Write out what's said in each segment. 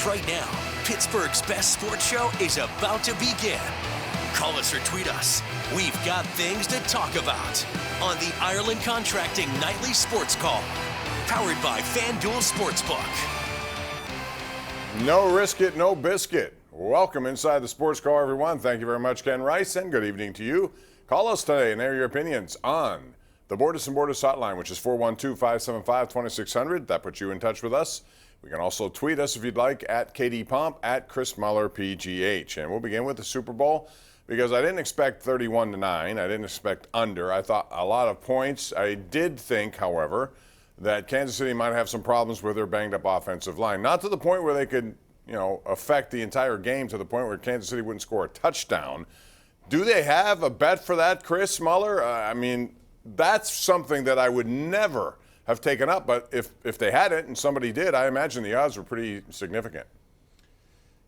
Right now, Pittsburgh's best sports show is about to begin. Call us or tweet us. We've got things to talk about on the Ireland Contracting Nightly Sports Call, powered by FanDuel Sportsbook. No risk it, no biscuit. Welcome inside the Sports Call, everyone. Thank you very much, Ken Rice, and good evening to you. Call us today and air your opinions on the Borders and Borders hotline, which is 412-575-2600. That puts you in touch with us. We can also tweet us if you'd like at KDPomp, at Chris Mueller PGH. And we'll begin with the Super Bowl because I didn't expect 31-9. I didn't expect under. I thought a lot of points. I did think, however, that Kansas City might have some problems with their banged-up offensive line. Not to the point where they could, affect the entire game to the point where Kansas City wouldn't score a touchdown. Do they have a bet for that, Chris Mueller? That's something that I would never have taken up, but if they had it and somebody did, I imagine the odds were pretty significant.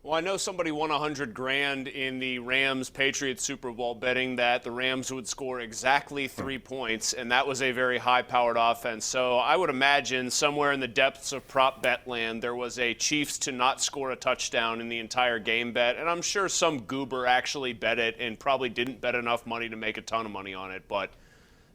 Well, I know somebody won $100,000 in the Rams-Patriots Super Bowl betting that the Rams would score exactly 3 points, and that was a very high-powered offense. So I would imagine somewhere in the depths of prop bet land there was a Chiefs to not score a touchdown in the entire game bet, and I'm sure some goober actually bet it and probably didn't bet enough money to make a ton of money on it, but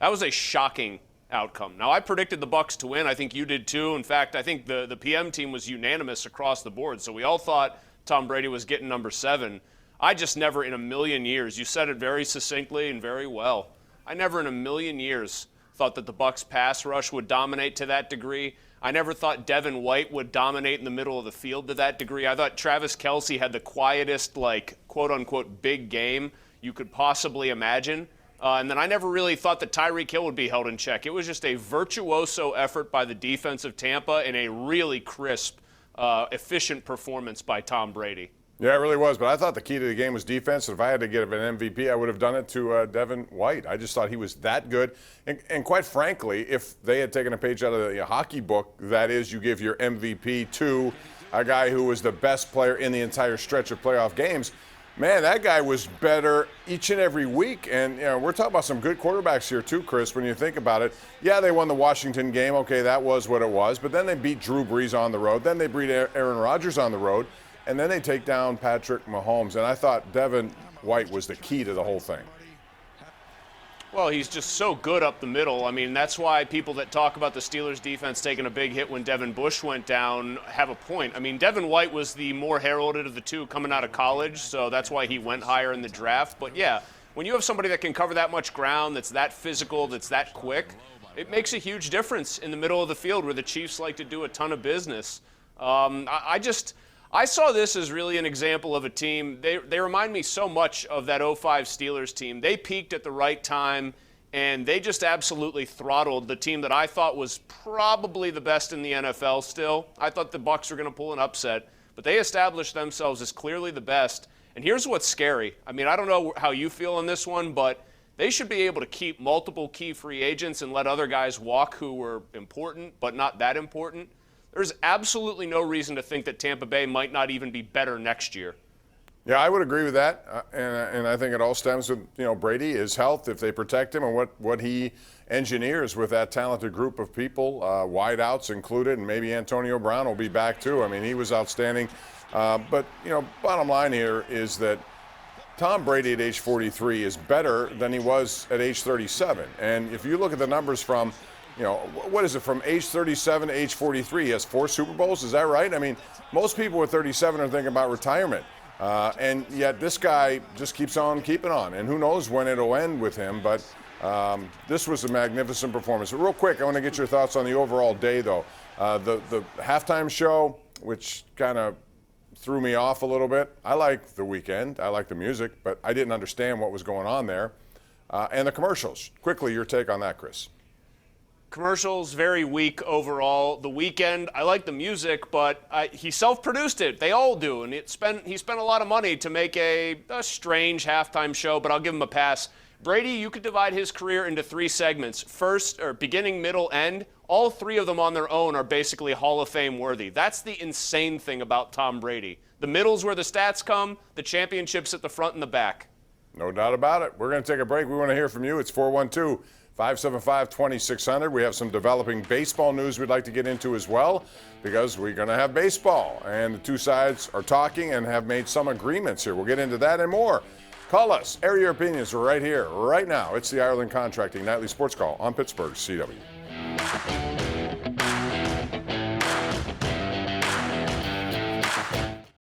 that was a shocking outcome. Now, I predicted the Bucs to win. I think you did too. In fact, I think the PM team was unanimous across the board. So we all thought Tom Brady was getting number 7. I just never in a million years, you said it very succinctly and very well, I never in a million years thought that the Bucs pass rush would dominate to that degree. I never thought Devin White would dominate in the middle of the field to that degree. I thought Travis Kelce had the quietest, quote-unquote, big game you could possibly imagine. And then I never really thought that Tyreek Hill would be held in check. It was just a virtuoso effort by the defense of Tampa and a really crisp, efficient performance by Tom Brady. Yeah, it really was. But I thought the key to the game was defense. If I had to give an MVP, I would have done it to Devin White. I just thought he was that good. And quite frankly, if they had taken a page out of the hockey book, that is, you give your MVP to a guy who was the best player in the entire stretch of playoff games. Man, that guy was better each and every week. And, we're talking about some good quarterbacks here too, Chris, when you think about it. Yeah, they won the Washington game. Okay, that was what it was. But then they beat Drew Brees on the road. Then they beat Aaron Rodgers on the road. And then they take down Patrick Mahomes. And I thought Devin White was the key to the whole thing. Well, he's just so good up the middle. I mean, that's why people that talk about the Steelers' defense taking a big hit when Devin Bush went down have a point. I mean, Devin White was the more heralded of the two coming out of college, so that's why he went higher in the draft. But, yeah, when you have somebody that can cover that much ground, that's that physical, that's that quick, it makes a huge difference in the middle of the field where the Chiefs like to do a ton of business. I saw this as really an example of a team. They remind me so much of that 05 Steelers team. They peaked at the right time, and they just absolutely throttled the team that I thought was probably the best in the NFL still. I thought the Bucs were going to pull an upset, but they established themselves as clearly the best. And here's what's scary. I mean, I don't know how you feel on this one, but they should be able to keep multiple key free agents and let other guys walk who were important but not that important. There's absolutely no reason to think that Tampa Bay might not even be better next year. Yeah, I would agree with that, and I think it all stems with Brady, his health, if they protect him, and what he engineers with that talented group of people, wideouts included, and maybe Antonio Brown will be back too. I mean, he was outstanding. But bottom line here is that Tom Brady at age 43 is better than he was at age 37, and if you look at the numbers from what is it, from age 37 to age 43? He has 4 Super Bowls, is that right? I mean, most people at 37 are thinking about retirement. And yet this guy just keeps on keeping on. And who knows when it'll end with him. But this was a magnificent performance. Real quick, I want to get your thoughts on the overall day, though. The halftime show, which kind of threw me off a little bit. I like The Weeknd. I like the music. But I didn't understand what was going on there. And the commercials. Quickly, your take on that, Chris. Commercials, very weak overall. The Weeknd, I like the music, but he self-produced it. They all do, and he spent a lot of money to make a strange halftime show, but I'll give him a pass. Brady, you could divide his career into 3 segments. First, or beginning, middle, end. All 3 of them on their own are basically Hall of Fame worthy. That's the insane thing about Tom Brady. The middle's where the stats come, the championship's at the front and the back. No doubt about it. We're going to take a break. We want to hear from you. It's 412 575-2600. We have some developing baseball news we'd like to get into as well, because we're going to have baseball, and the two sides are talking and have made some agreements here. We'll get into that and more. Call us, air your opinions right here, right now. It's the Ireland Contracting Nightly Sports Call on Pittsburgh's CW.